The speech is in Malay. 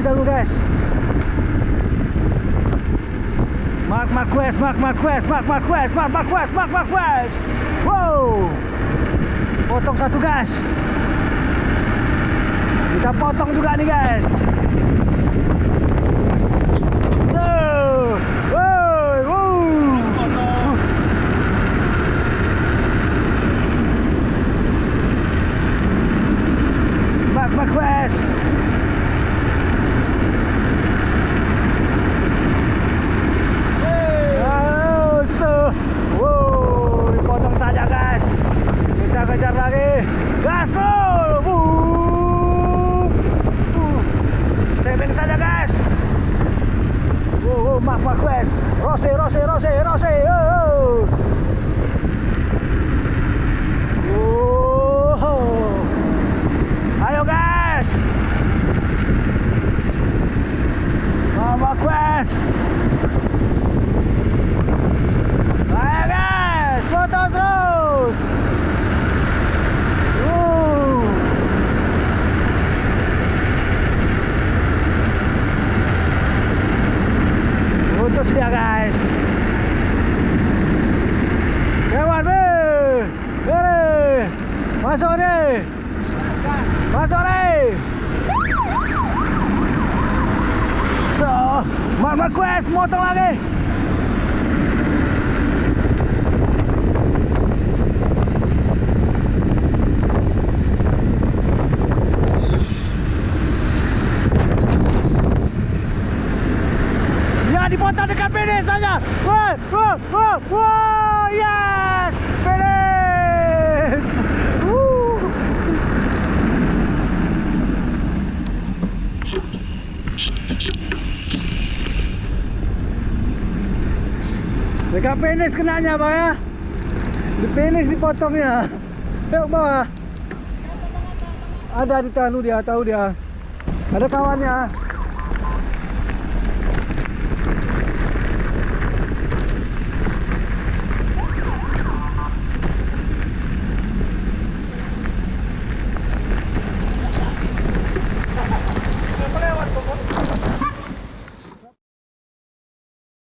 dahulu guys. Mark Marquez. Wow. Potong satu guys. Kita potong juga nih guys. So, wow. Mark Marquez. Dipotong saja guys. Kita kejar lagi. Gas bro. Saving saja guys. Mark Marquez. Rose. Ayo guys. Mark Marquez. Ayo guys, foto terus. Putus dia guys. Dewan masuk nih. So, Mark Marquez motong lagi. Dipotong dekat finish saja. Wow, yes, finish. Dekat finish kenanya bang ya. Di finish dipotongnya. Tengok bawah. Ada di tanu dia, tahu dia. Ada kawannya.